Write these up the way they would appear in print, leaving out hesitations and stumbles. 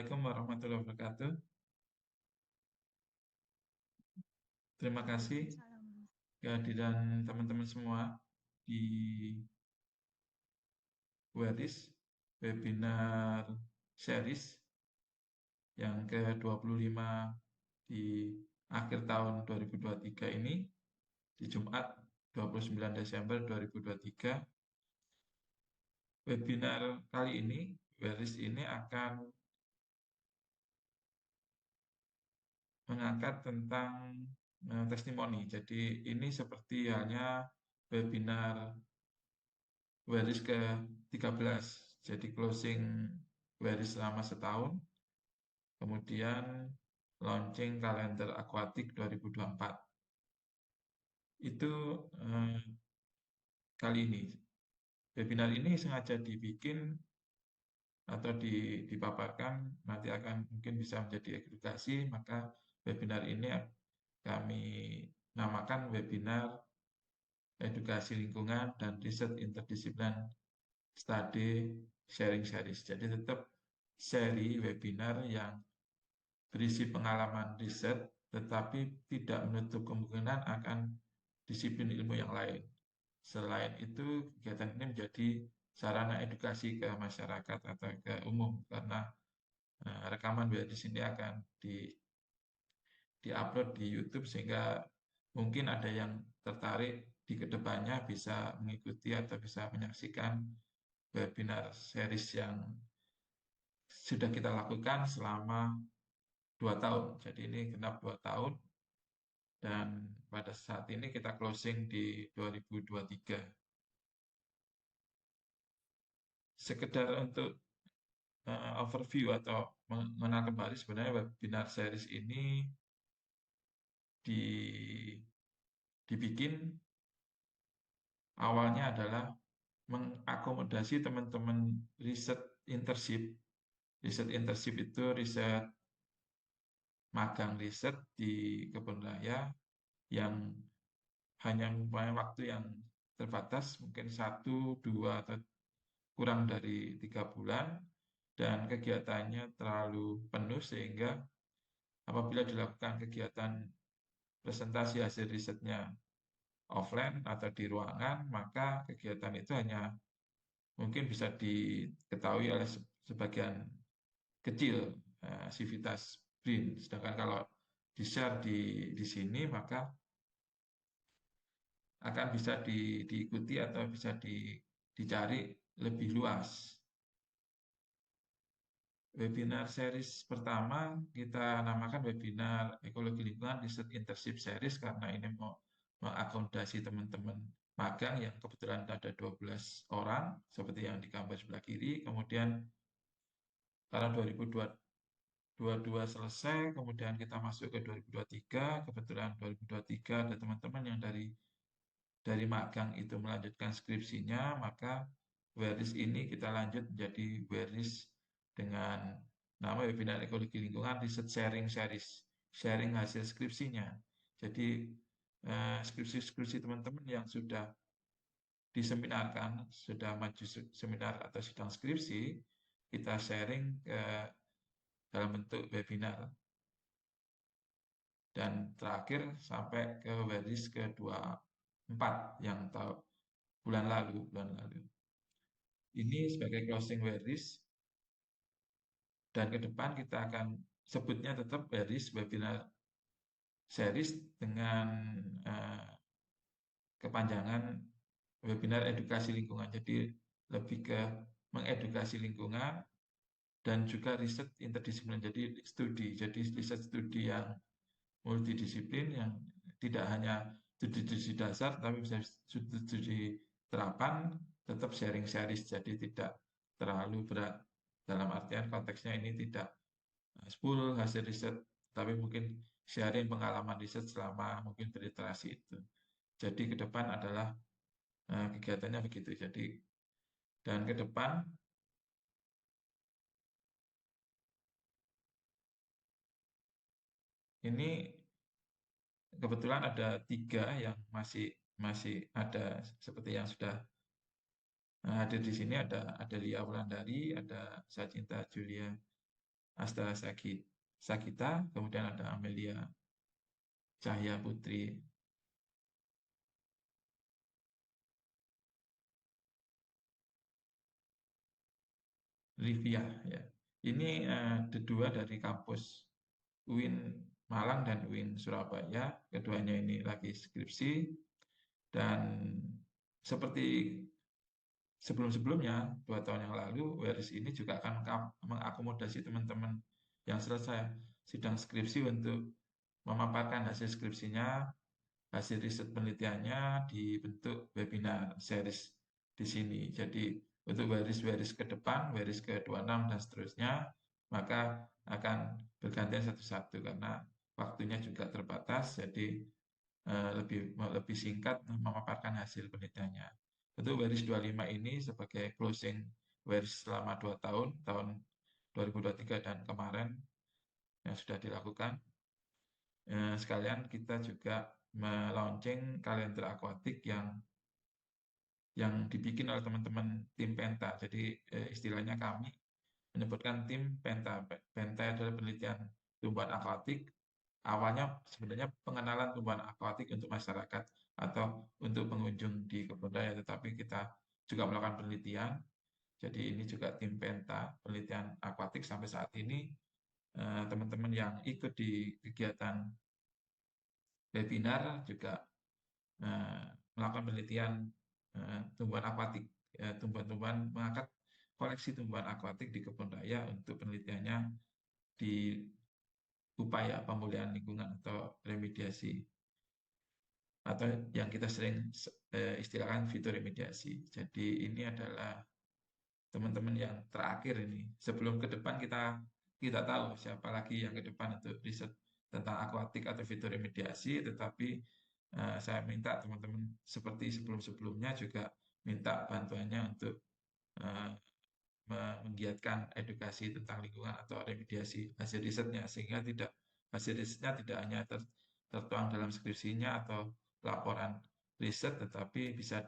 Assalamualaikum warahmatullahi wabarakatuh. Terima kasih Waalaikumsalam. kehadiran teman-teman semua di WERIS webinar series yang ke-25 di akhir tahun 2023 ini, di Jumat 29 Desember 2023. Webinar kali ini, WERIS ini akan mengangkat tentang testimoni. Jadi ini seperti halnya webinar WERIS ke-13. Jadi closing WERIS selama setahun, kemudian launching kalender akuatik 2024. Itu kali ini. Webinar ini sengaja dibikin atau dipaparkan, nanti akan mungkin bisa menjadi edukasi, maka webinar ini kami namakan webinar edukasi lingkungan dan riset interdisiplin study sharing series. Jadi tetap seri webinar yang berisi pengalaman riset, tetapi tidak menutup kemungkinan akan disiplin ilmu yang lain. Selain itu, kegiatan ini menjadi sarana edukasi ke masyarakat atau ke umum, karena rekaman di sini akan di-upload di YouTube, sehingga mungkin ada yang tertarik di kedepannya bisa mengikuti atau bisa menyaksikan webinar series yang sudah kita lakukan selama 2 tahun. Jadi ini genap 2 tahun dan pada saat ini kita closing di 2023. Sekedar untuk overview atau mengenal kembali, sebenarnya webinar series ini dibikin awalnya adalah mengakomodasi teman-teman riset internship. Riset internship itu riset magang riset di kebun raya yang hanya mempunyai waktu yang terbatas, mungkin 1, 2, atau kurang dari 3 bulan, dan kegiatannya terlalu penuh sehingga apabila dilakukan kegiatan presentasi hasil risetnya offline atau di ruangan, maka kegiatan itu hanya mungkin bisa diketahui oleh sebagian kecil sivitas BRIN. Sedangkan kalau di-share di sini, maka akan bisa diikuti atau bisa dicari lebih luas. Webinar series pertama kita namakan webinar ekologi lingkungan riset internship series karena ini mau mengakomodasi teman-teman magang yang kebetulan ada 12 orang seperti yang di gambar sebelah kiri. Kemudian karena 2022 selesai, kemudian kita masuk ke 2023. Kebetulan 2023 ada teman-teman yang dari magang itu melanjutkan skripsinya, maka WERIS ini kita lanjut menjadi WERIS dengan nama webinar ekologi lingkungan riset sharing series, sharing hasil skripsinya. Jadi skripsi-skripsi teman-teman yang sudah diseminarkan, sudah maju seminar atau sidang skripsi, kita sharing dalam bentuk webinar. Dan terakhir sampai ke WERIS ke-24 yang bulan lalu. Ini sebagai closing WERIS, dan ke depan kita akan sebutnya tetap WERIS webinar series dengan kepanjangan webinar edukasi lingkungan. Jadi lebih ke mengedukasi lingkungan dan juga riset interdisiplin. Jadi riset studi yang multidisiplin yang tidak hanya studi dasar tapi bisa studi terapan, tetap sharing series. Jadi tidak terlalu berat, dalam artian konteksnya ini tidak full hasil riset, tapi mungkin sharing pengalaman riset selama mungkin beriterasi itu. Jadi ke depan adalah kegiatannya begitu. Jadi dan ke depan ini kebetulan ada 3 yang masih ada seperti yang sudah hadir di sini. Ada Lia Wulandari, ada Sacinta Julia Asta Sagita, kemudian ada Amelia Cahya Putri Livia ya. Ini kedua dari kampus UIN Malang dan UIN Surabaya. Keduanya ini lagi skripsi dan seperti sebelum-sebelumnya 2 tahun yang lalu, WRS ini juga akan mengakomodasi teman-teman yang selesai sidang skripsi untuk memaparkan hasil skripsinya, hasil riset penelitiannya dibentuk webinar series di sini. Jadi untuk waris-waris ke depan, waris ke-26 dan seterusnya, maka akan bergantian satu-satu karena waktunya juga terbatas, jadi lebih lebih singkat memaparkan hasil penelitiannya. Untuk waris 25 ini sebagai closing waris selama 2 tahun, tahun 2023 dan kemarin yang sudah dilakukan. Sekalian kita juga melaunching kalender akuatik yang dibikin oleh teman-teman tim Penta. Jadi istilahnya kami menyebutkan tim Penta. Penta adalah penelitian tumbuhan akuatik. Awalnya sebenarnya pengenalan tumbuhan akuatik untuk masyarakat atau untuk pengunjung di kebun raya, tetapi kita juga melakukan penelitian. Jadi ini juga tim Penta, penelitian akuatik sampai saat ini teman-teman yang ikut di kegiatan webinar juga melakukan penelitian tumbuhan akuatik, tumbuhan-tumbuhan mengangkat koleksi tumbuhan akuatik di kebun raya untuk penelitiannya di upaya pemulihan lingkungan atau remediasi atau yang kita sering istilahkan fitoremediasi. Jadi ini adalah teman-teman yang terakhir ini. Sebelum ke depan kita tahu siapa lagi yang ke depan untuk riset tentang akuatik atau fitoremediasi, tetapi saya minta teman-teman seperti sebelum-sebelumnya juga minta bantuannya untuk uh, menggiatkan edukasi tentang lingkungan atau remediasi hasil risetnya sehingga hasil risetnya tidak hanya tertuang dalam skripsinya atau laporan riset tetapi bisa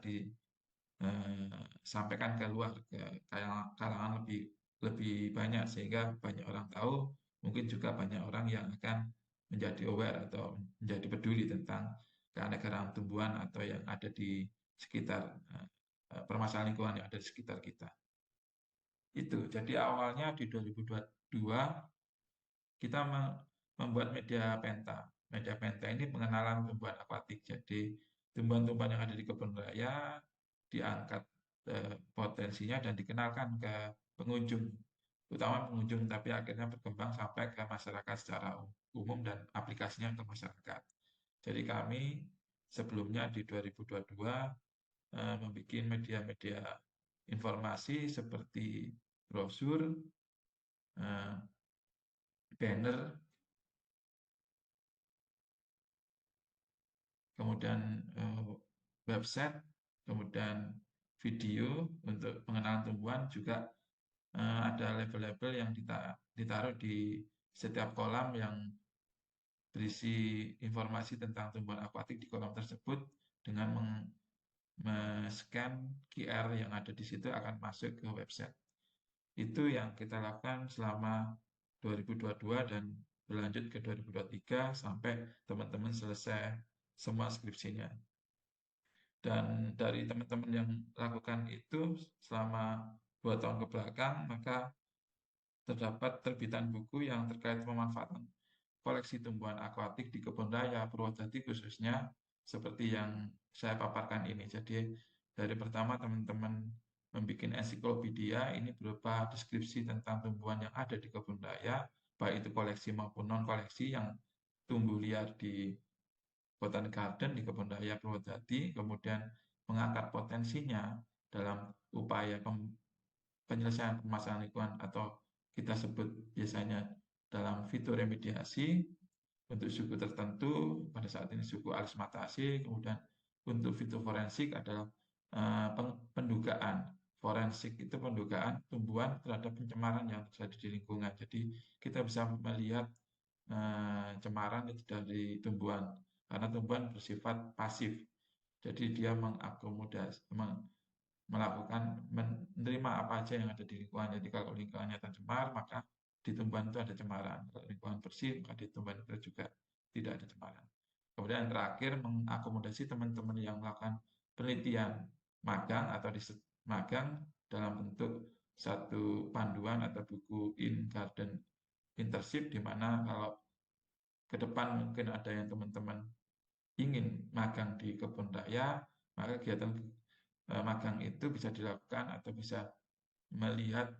disampaikan keluar ke kalangan lebih lebih banyak sehingga banyak orang tahu, mungkin juga banyak orang yang akan menjadi aware atau menjadi peduli tentang keanekaragaman tumbuhan atau yang ada di sekitar permasalahan lingkungan yang ada di sekitar kita. Itu. Jadi awalnya di 2022 kita membuat media penta. Media penta ini pengenalan tumbuhan akuatik. Jadi tumbuhan-tumbuhan yang ada di kebun raya diangkat potensinya dan dikenalkan ke pengunjung, utama pengunjung, tapi akhirnya berkembang sampai ke masyarakat secara umum dan aplikasinya ke masyarakat. Jadi kami sebelumnya di 2022 membuat media-media informasi seperti brosur, banner, kemudian website, kemudian video untuk pengenalan tumbuhan, juga ada label-label yang ditaruh di setiap kolam yang berisi informasi tentang tumbuhan akuatik di kolam tersebut dengan men-scan QR yang ada di situ akan masuk ke website. Itu yang kita lakukan selama 2022 dan berlanjut ke 2023 sampai teman-teman selesai semua skripsinya. Dan dari teman-teman yang lakukan itu selama 2 tahun ke belakang, maka terdapat terbitan buku yang terkait pemanfaatan koleksi tumbuhan akuatik di kebun raya Purwodadi khususnya seperti yang saya paparkan ini. Jadi dari pertama teman-teman membuat ensiklopedia ini berupa deskripsi tentang tumbuhan yang ada di kebun raya, baik itu koleksi maupun non koleksi yang tumbuh liar di Botanic Garden di kebun raya Purwodadi, kemudian mengangkat potensinya dalam upaya penyelesaian permasalahan lingkungan atau kita sebut biasanya dalam fitoremediasi untuk suku tertentu, pada saat ini suku alismatasi, kemudian untuk fitoforensik adalah pendugaan. Forensik itu pendugaan tumbuhan terhadap pencemaran yang terjadi di lingkungan. Jadi kita bisa melihat cemaran itu dari tumbuhan, karena tumbuhan bersifat pasif. Jadi dia mengakomodasi, melakukan menerima apa aja yang ada di lingkungan. Jadi kalau lingkungannya tercemar, maka di tumbuhan itu ada cemaran. Kalau lingkungan bersih, maka di tumbuhan itu juga tidak ada cemaran. Kemudian yang terakhir, mengakomodasi teman-teman yang melakukan penelitian magang atau riset magang dalam bentuk satu panduan atau buku in-garden internship, di mana kalau ke depan mungkin ada yang teman-teman ingin magang di kebun raya, maka kegiatan magang itu bisa dilakukan atau bisa melihat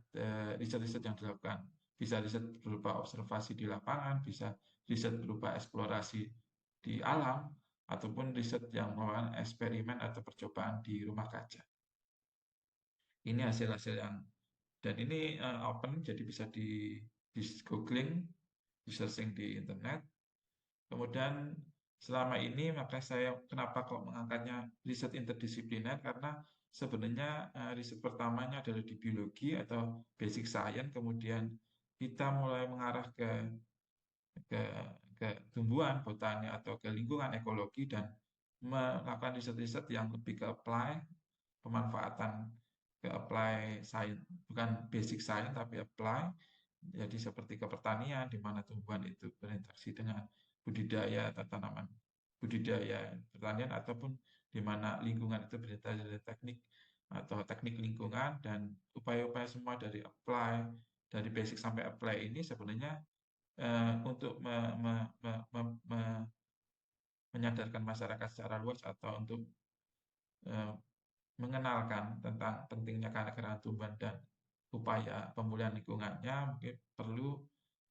riset-riset yang dilakukan. Bisa riset berupa observasi di lapangan, bisa riset berupa eksplorasi di alam, ataupun riset yang melakukan eksperimen atau percobaan di rumah kaca. Ini hasil-hasil yang, dan ini open, jadi bisa di googling, di searching di internet. Kemudian selama ini maka saya kenapa kok mengangkatnya riset interdisipliner, karena sebenarnya riset pertamanya adalah di biologi atau basic science, kemudian kita mulai mengarah ke ke tumbuhan, botani atau ke lingkungan ekologi, dan melakukan riset-riset yang lebih ke apply, pemanfaatan ke apply science, bukan basic science tapi apply. Jadi seperti ke pertanian, di mana tumbuhan itu berinteraksi dengan budidaya atau tanaman, budidaya pertanian, ataupun di mana lingkungan itu berinteraksi dengan teknik atau teknik lingkungan, dan upaya-upaya semua dari apply, dari basic sampai apply ini sebenarnya untuk menyadarkan masyarakat secara luas, atau untuk eh, mengenalkan tentang pentingnya keanekaragaman tumbuhan dan upaya pemulihan lingkungannya, mungkin perlu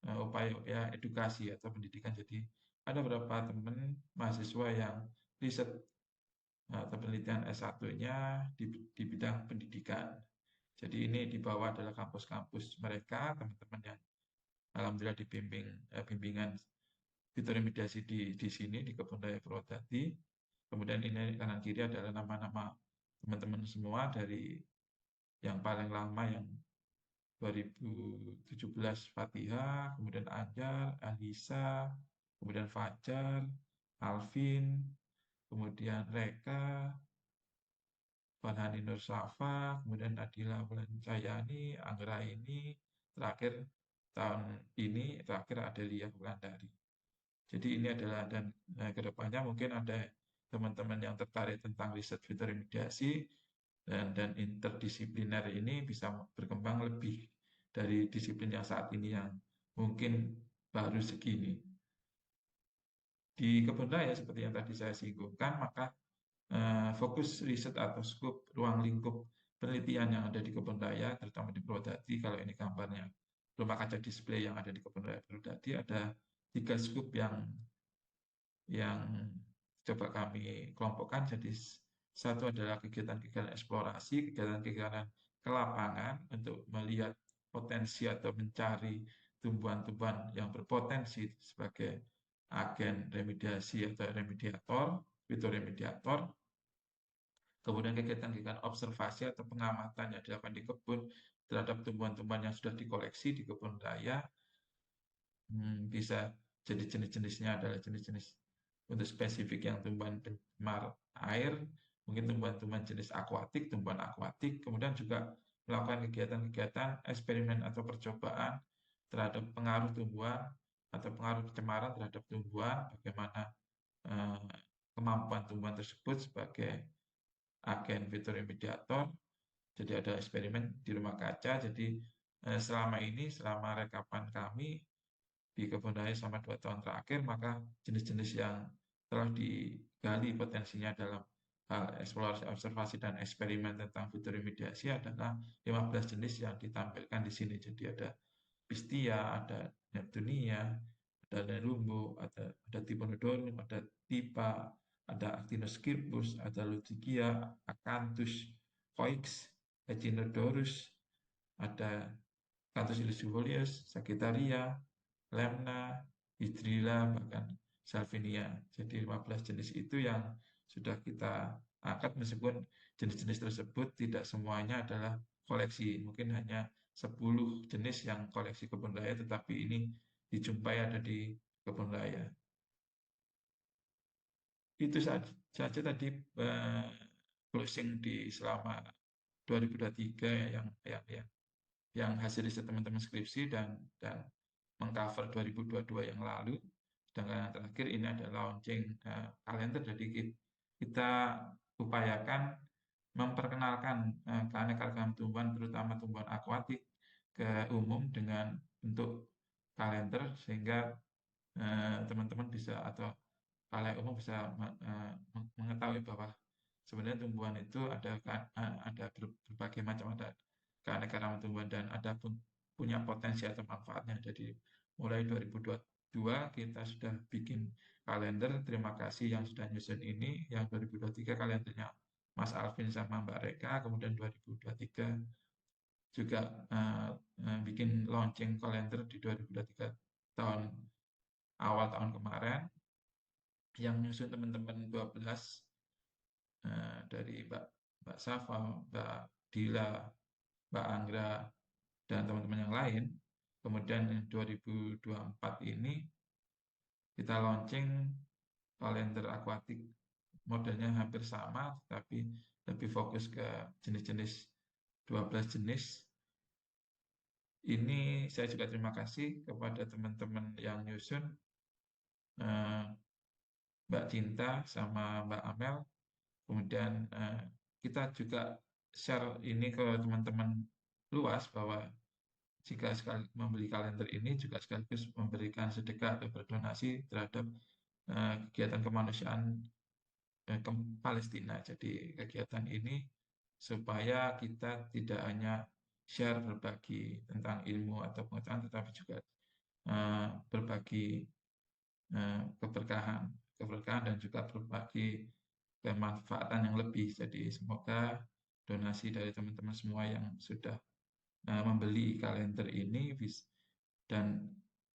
upaya edukasi atau pendidikan. Jadi ada beberapa teman mahasiswa yang riset atau penelitian S1-nya di bidang pendidikan. Jadi ini di bawah adalah kampus-kampus mereka, teman-teman yang alhamdulillah bimbingan fitoremediasi di sini di Kebun Raya Purwodadi. Kemudian ini kanan kiri adalah nama-nama teman-teman semua, dari yang paling lama yang 2017 Fatihah, kemudian Anjar, Anissa, kemudian Fajar, Alvin, kemudian Reka, Farhani Nur Safa, kemudian Nadila Wulandari, Anggra ini, terakhir tahun ini terakhir Adelia Wulandari. Jadi ini adalah, dan kedepannya mungkin ada teman-teman yang tertarik tentang riset fitoremediasi dan interdisipliner ini bisa berkembang lebih dari disiplin yang saat ini yang mungkin baru segini. Di kebun raya seperti yang tadi saya singgungkan, maka fokus riset atau skop ruang lingkup penelitian yang ada di kebun raya, terutama di Purwodadi, kalau ini gambarnya rumah kaca display yang ada di kebun raya Purwodadi, ada 3 skop yang coba kami kelompokkan. Jadi satu adalah kegiatan-kegiatan eksplorasi, kegiatan-kegiatan ke lapangan untuk melihat potensi atau mencari tumbuhan-tumbuhan yang berpotensi sebagai agen remediasi atau remediator, fitoremediator. Kemudian kegiatan-kegiatan observasi atau pengamatan yang dilakukan di kebun terhadap tumbuhan-tumbuhan yang sudah dikoleksi di kebun raya. Bisa jadi jenis-jenisnya adalah jenis-jenis untuk spesifik yang tumbuhan pencemar air, mungkin tumbuhan-tumbuhan jenis akuatik, tumbuhan akuatik, kemudian juga melakukan kegiatan-kegiatan eksperimen atau percobaan terhadap pengaruh tumbuhan atau pengaruh pencemaran terhadap tumbuhan, bagaimana kemampuan tumbuhan tersebut sebagai agen fitoremediator. Jadi ada eksperimen di rumah kaca. Jadi selama ini, selama rekapan kami di kebun raya selama 2 tahun terakhir, maka jenis-jenis yang telah digali potensinya dalam hal eksplorasi, observasi, dan eksperimen tentang fitoremediasi adalah 15 jenis yang ditampilkan di sini. Jadi ada Pistia, ada Neptunia, ada Nelumbo, ada Tipanodorum, ada Tipa, ada Actinoscirpus, ada Ludigia, Acanthus, Coix, Echinodorus, ada Canthus illusiolius, Sagittaria, Lemna, Hydrilla, bahkan Salvinia. Jadi 15 jenis itu yang sudah kita angkat, meskipun jenis-jenis tersebut tidak semuanya adalah koleksi. Mungkin hanya 10 jenis yang koleksi kebun raya, tetapi ini dijumpai ada di kebun raya. Itu saja tadi closing di selama 2023 yang yang hasil riset teman-teman skripsi dan mengcover 2022 yang lalu. Sedangkan yang terakhir ini adalah launching kalender. Jadi kita upayakan memperkenalkan keanekaragaman tumbuhan, terutama tumbuhan akuatik ke umum dengan bentuk kalender, sehingga teman-teman bisa atau halayak umum bisa mengetahui bahwa sebenarnya tumbuhan itu ada berbagai macam, ada keanekaragaman tumbuhan dan ada pun punya potensi atau manfaatnya. Jadi mulai 2022 kita sudah bikin kalender. Terima kasih yang sudah nyusun ini. Yang 2023 kalendernya Mas Alvin sama Mbak Reka. Kemudian 2023 juga bikin launching kalender di 2023 awal tahun kemarin. Yang nyusun teman-teman 12 dari Mbak Safa, Mbak Dila, Mbak Anggra, dan teman-teman yang lain. Kemudian 2024 ini kita launching kalender akuatik, modelnya hampir sama, tapi lebih fokus ke jenis-jenis 12 jenis. Ini saya juga terima kasih kepada teman-teman yang nyusun, Mbak Cinta sama Mbak Amel. Kemudian kita juga share ini ke teman-teman luas bahwa jika sekali membeli kalender ini juga sekaligus memberikan sedekah atau berdonasi terhadap kegiatan kemanusiaan ke Palestina. Jadi kegiatan ini supaya kita tidak hanya share berbagi tentang ilmu atau pengetahuan, tetapi juga berbagi keberkahan dan juga berbagi kemanfaatan yang lebih. Jadi semoga donasi dari teman-teman semua yang sudah membeli kalender ini dan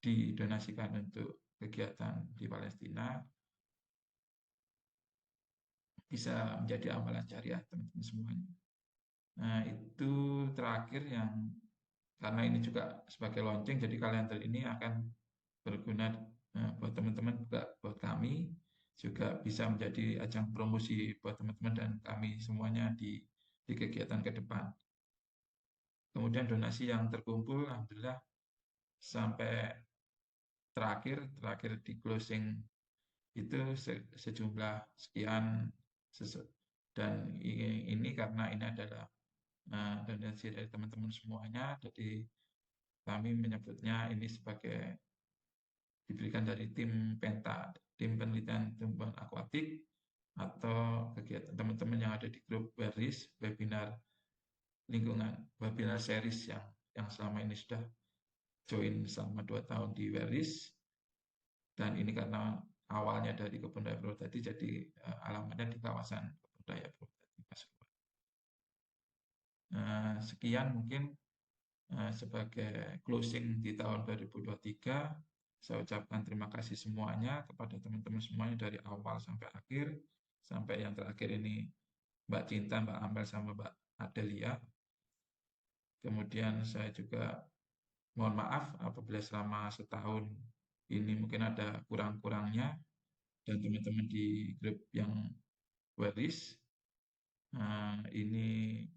didonasikan untuk kegiatan di Palestina bisa menjadi amalan jariah teman-teman semuanya. Nah, itu terakhir yang karena ini juga sebagai launching, jadi kalender ini akan berguna buat teman-teman, juga buat kami, juga bisa menjadi ajang promosi buat teman-teman dan kami semuanya di kegiatan ke depan. Kemudian donasi yang terkumpul, alhamdulillah sampai terakhir di closing itu sejumlah sekian, dan ini karena ini adalah donasi dari teman-teman semuanya, jadi kami menyebutnya ini sebagai diberikan dari tim PENTA, tim penelitian tumbuhan akuatik, atau kegiatan teman-teman yang ada di grup WERIS, webinar lingkungan, webinar series yang selama ini sudah join selama 2 tahun di WERIS. Dan ini karena awalnya dari Kebun Raya Purwodadi, jadi alamatnya di kawasan Kebun Raya Purwodadi Pasuruan. Sekian mungkin sebagai closing di tahun 2023. Saya ucapkan terima kasih semuanya kepada teman-teman semuanya dari awal sampai akhir, sampai yang terakhir ini Mbak Cinta, Mbak Amel, sama Mbak Adelia. Kemudian saya juga mohon maaf apabila selama setahun ini mungkin ada kurang-kurangnya, dan teman-teman di grup yang WERIS. Ini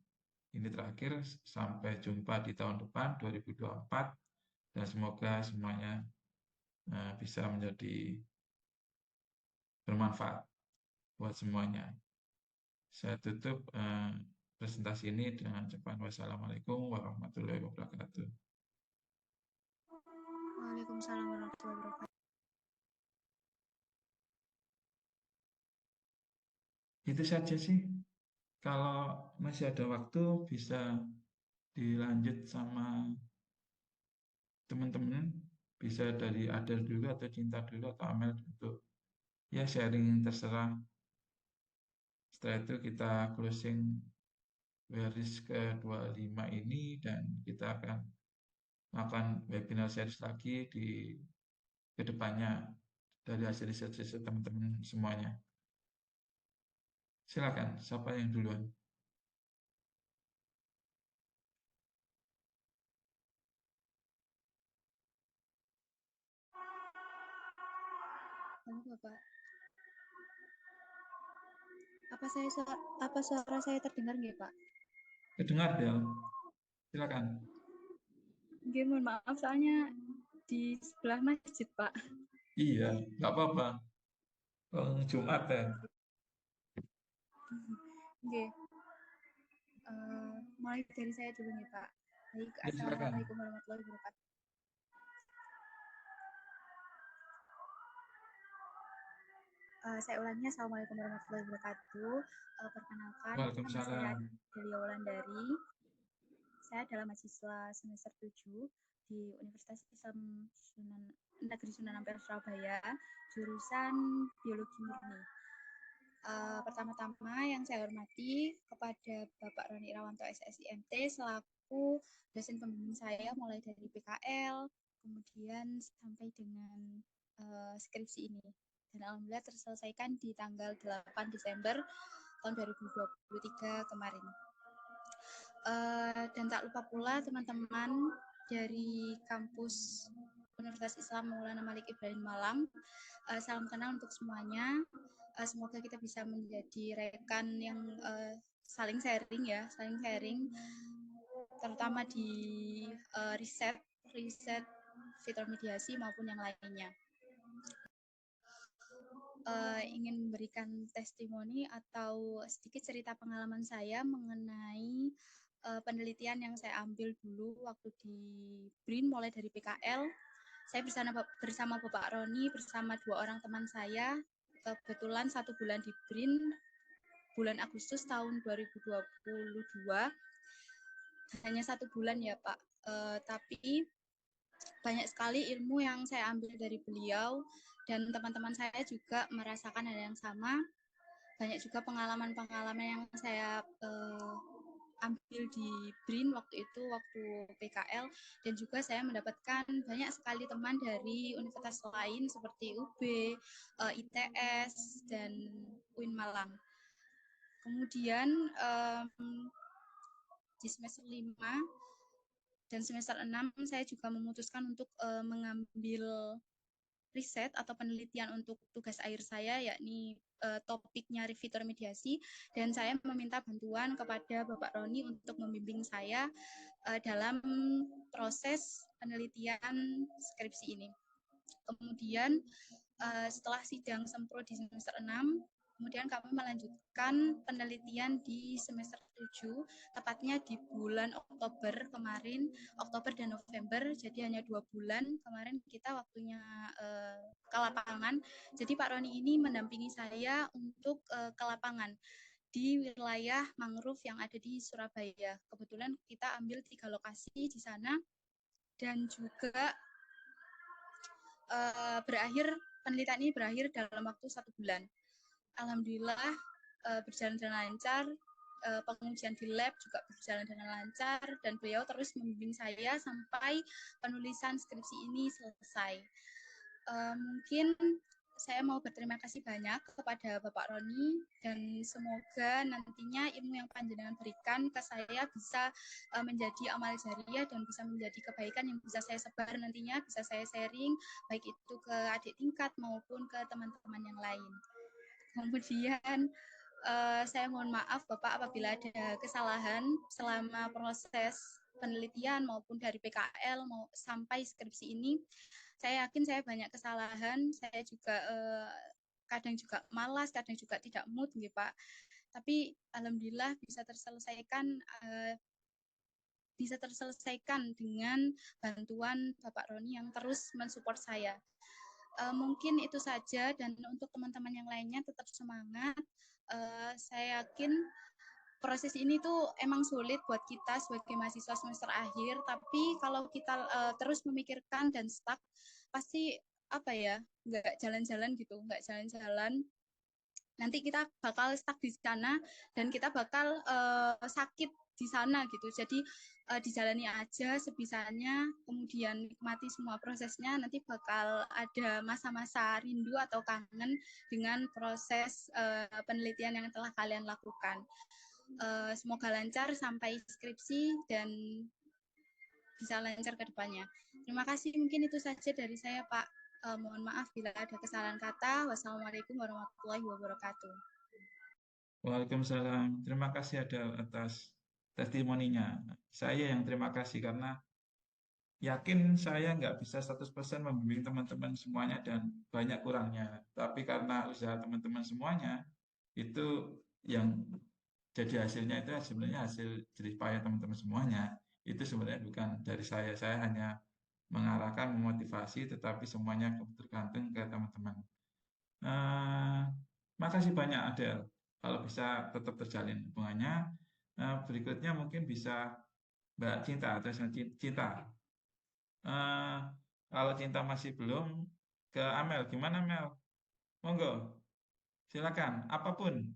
terakhir, sampai jumpa di tahun depan 2024, dan semoga semuanya bisa menjadi bermanfaat buat semuanya. Saya tutup presentasi ini dengan ucapan wassalamualaikum warahmatullahi wabarakatuh. Waalaikumsalam warahmatullahi wabarakatuh. Itu saja sih. Kalau masih ada waktu bisa dilanjut sama teman-teman, bisa dari Adel dulu atau Cinta dulu atau Amel untuk ya sharing, terserah. Setelah itu kita closing WERIS ke-25 ini, dan kita akan melakukan webinar series lagi di kedepannya dari hasil riset teman-teman semuanya. Silakan, siapa yang duluan? Bapak. Apa suara saya terdengar nggak, Pak? Kedengar, Del. Silakan. Oke, mohon maaf soalnya di sebelah masjid, Pak. Iya, nggak apa-apa. Jumat ya. Oke, mulai dari saya dulu nih, Pak. Baik, Ya, silakan. Assalamualaikum warahmatullahi wabarakatuh. Saya ulangi, Assalamualaikum warahmatullahi wabarakatuh. Perkenalkan, nama saya Waalaikumsalam. Delia Wulandari. Saya adalah mahasiswa semester 7 di Universitas Islam Negeri Sunan Ampel, Surabaya, jurusan Biologi Murni. Pertama-tama yang saya hormati kepada Bapak Roni Irawanto SSIMT selaku dosen pembimbing saya mulai dari PKL, kemudian sampai dengan skripsi ini. Dan alhamdulillah terselesaikan di tanggal 8 Desember tahun 2023 kemarin. Dan tak lupa pula teman-teman dari kampus Universitas Islam Maulana Malik Ibrahim Malang. Salam kenal untuk semuanya. Semoga kita bisa menjadi rekan yang saling sharing, terutama di riset fitur mediasi maupun yang lainnya. Ingin memberikan testimoni atau sedikit cerita pengalaman saya mengenai penelitian yang saya ambil dulu waktu di BRIN mulai dari PKL. Saya bersama Bapak Roni, bersama 2 orang teman saya, kebetulan 1 bulan di BRIN, bulan Agustus tahun 2022. Hanya 1 bulan ya Pak, tapi banyak sekali ilmu yang saya ambil dari beliau, dan teman-teman saya juga merasakan hal yang sama. Banyak juga pengalaman-pengalaman yang saya ambil di BRIN waktu PKL, dan juga saya mendapatkan banyak sekali teman dari universitas lain seperti UB, ITS, dan UIN Malang. Kemudian di semester 5 dan semester 6 saya juga memutuskan untuk mengambil riset atau penelitian untuk tugas akhir saya, yakni topiknya fitur mediasi, dan saya meminta bantuan kepada Bapak Roni untuk membimbing saya dalam proses penelitian skripsi ini. Kemudian setelah sidang sempro di semester 6, kemudian kami melanjutkan penelitian di semester 7, tepatnya di bulan Oktober kemarin, Oktober dan November, jadi hanya 2 bulan. Kemarin kita waktunya ke lapangan, jadi Pak Roni ini mendampingi saya untuk ke lapangan di wilayah mangrove yang ada di Surabaya. Kebetulan kita ambil 3 lokasi di sana, dan juga penelitian ini berakhir dalam waktu 1 bulan. Alhamdulillah berjalan dengan lancar, pengujian di lab juga berjalan dengan lancar, dan beliau terus membimbing saya sampai penulisan skripsi ini selesai. Mungkin saya mau berterima kasih banyak kepada Bapak Roni, dan semoga nantinya ilmu yang panjenengan berikan ke saya bisa menjadi amal jariah dan bisa menjadi kebaikan yang bisa saya sebar nantinya, bisa saya sharing baik itu ke adik tingkat maupun ke teman-teman yang lain. Kemudian saya mohon maaf Bapak apabila ada kesalahan selama proses penelitian maupun dari PKL sampai skripsi ini. Saya yakin saya banyak kesalahan, saya juga kadang juga malas, kadang juga tidak mood gitu Pak. Tapi alhamdulillah bisa terselesaikan dengan bantuan Bapak Roni yang terus mensupport saya. Mungkin itu saja, dan untuk teman-teman yang lainnya tetap semangat. Saya yakin proses ini tuh emang sulit buat kita sebagai mahasiswa semester akhir, tapi kalau kita terus memikirkan dan stuck, pasti nggak jalan-jalan gitu, nggak jalan-jalan. Nanti kita bakal stuck di sana dan kita bakal sakit di sana gitu. Jadi dijalani aja sebisanya, kemudian nikmati semua prosesnya. Nanti bakal ada masa-masa rindu atau kangen dengan proses penelitian yang telah kalian lakukan. Semoga lancar sampai skripsi dan bisa lancar ke depannya. Terima kasih, mungkin itu saja dari saya Pak. Mohon maaf bila ada kesalahan kata. Wassalamualaikum warahmatullahi wabarakatuh. Waalaikumsalam. Terima kasih ada atas testimoninya. Saya yang terima kasih karena yakin saya nggak bisa 100% membimbing teman-teman semuanya dan banyak kurangnya. Tapi karena usaha teman-teman semuanya, itu yang jadi hasilnya itu sebenarnya hasil jerih payah teman-teman semuanya. Itu sebenarnya bukan dari saya. Saya hanya mengarahkan, memotivasi, tetapi semuanya tergantung ke teman-teman. Eh, Makasih banyak Adel. Kalau bisa tetap terjalin hubungannya, berikutnya mungkin bisa Mbak Cinta atau Cinta. Eh, Kalau Cinta masih belum, ke Amel. Gimana Mel? Monggo, silakan. Apapun.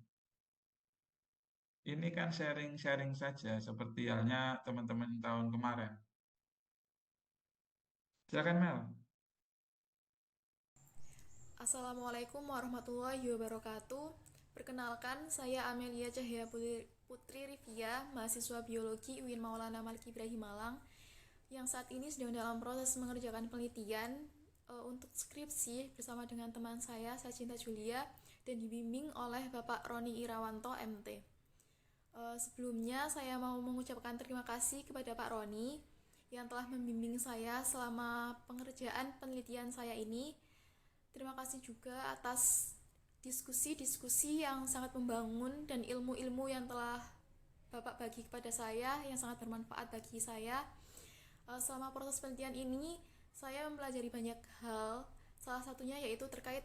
Ini kan sharing-sharing saja, seperti halnya teman-teman tahun kemarin. Silakan Mel. Assalamualaikum warahmatullahi wabarakatuh. Perkenalkan, saya Amelia Cahya Putri Rivia, mahasiswa biologi UIN Maulana Malik Ibrahim Malang, yang saat ini sedang dalam proses mengerjakan penelitian untuk skripsi bersama dengan teman saya Cinta Julia, dan dibimbing oleh Bapak Roni Irawanto, MT. Sebelumnya, saya mau mengucapkan terima kasih kepada Pak Roni yang telah membimbing saya selama pengerjaan penelitian saya ini. Terima kasih juga atas diskusi-diskusi yang sangat membangun dan ilmu-ilmu yang telah Bapak bagi kepada saya yang sangat bermanfaat bagi saya. Selama proses penelitian ini, saya mempelajari banyak hal. Salah satunya yaitu terkait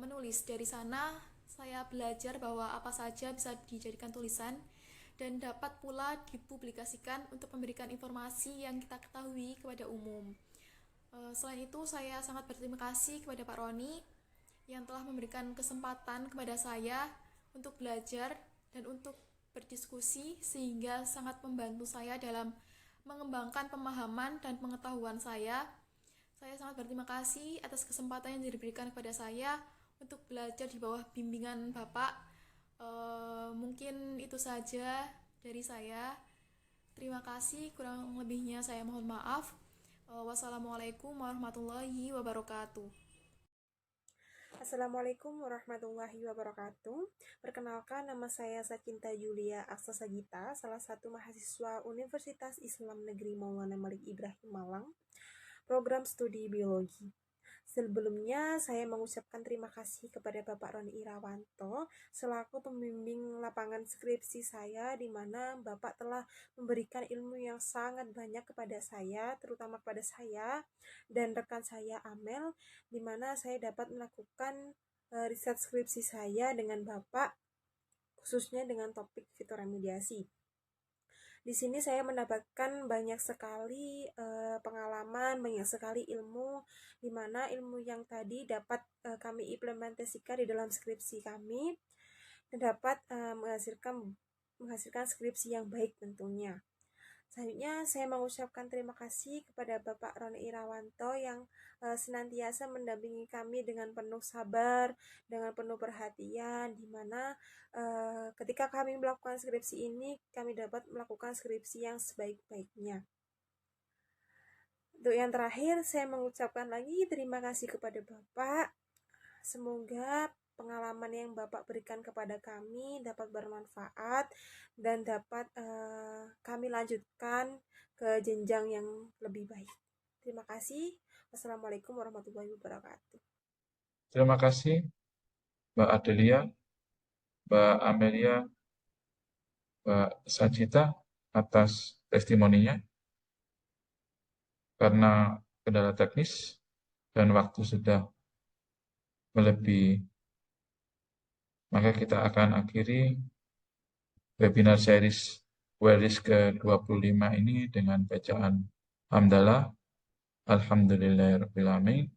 menulis. Dari sana, saya belajar bahwa apa saja bisa dijadikan tulisan dan dapat pula dipublikasikan untuk memberikan informasi yang kita ketahui kepada umum. Selain itu, saya sangat berterima kasih kepada Pak Roni yang telah memberikan kesempatan kepada saya untuk belajar dan untuk berdiskusi, sehingga sangat membantu saya dalam mengembangkan pemahaman dan pengetahuan saya. Saya sangat berterima kasih atas kesempatan yang diberikan kepada saya untuk belajar di bawah bimbingan Bapak. Mungkin itu saja dari saya. Terima kasih, kurang lebihnya saya mohon maaf. Wassalamualaikum warahmatullahi wabarakatuh. Assalamualaikum warahmatullahi wabarakatuh. Perkenalkan, nama saya Cinta Julia Aksasagita, salah satu mahasiswa Universitas Islam Negeri Maulana Malik Ibrahim Malang, program studi biologi. Sebelumnya, saya mengucapkan terima kasih kepada Bapak Roni Irawanto selaku pembimbing lapangan skripsi saya, di mana Bapak telah memberikan ilmu yang sangat banyak kepada saya, terutama kepada saya dan rekan saya Amel, di mana saya dapat melakukan riset skripsi saya dengan Bapak, khususnya dengan topik fitoremediasi. Di sini saya mendapatkan banyak sekali pengalaman, banyak sekali ilmu, di mana ilmu yang tadi dapat kami implementasikan di dalam skripsi kami, dan dapat menghasilkan skripsi yang baik tentunya. Selanjutnya, saya mengucapkan terima kasih kepada Bapak Roni Irawanto yang senantiasa mendampingi kami dengan penuh sabar, dengan penuh perhatian, di mana ketika kami melakukan skripsi ini, kami dapat melakukan skripsi yang sebaik-baiknya. Untuk yang terakhir, saya mengucapkan lagi terima kasih kepada Bapak. Semoga pengalaman yang Bapak berikan kepada kami dapat bermanfaat dan dapat kami lanjutkan ke jenjang yang lebih baik. Terima kasih. Wassalamualaikum warahmatullahi wabarakatuh. Terima kasih Mbak Adelia, Mbak Amelia, Mbak Sajita atas testimoninya. Karena kendala teknis dan waktu sudah melebihi, maka kita akan akhiri webinar series Waris ke-25 ini dengan bacaan Hamdalah, Alhamdulillahirrahmanirrahim.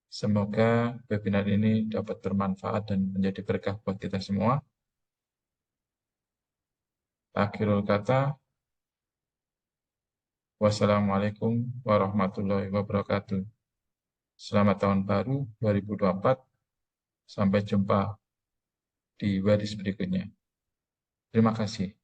Semoga webinar ini dapat bermanfaat dan menjadi berkah buat kita semua. Akhirul kata, wassalamualaikum warahmatullahi wabarakatuh. Selamat tahun baru 2024. Sampai jumpa di waris berikutnya. Terima kasih.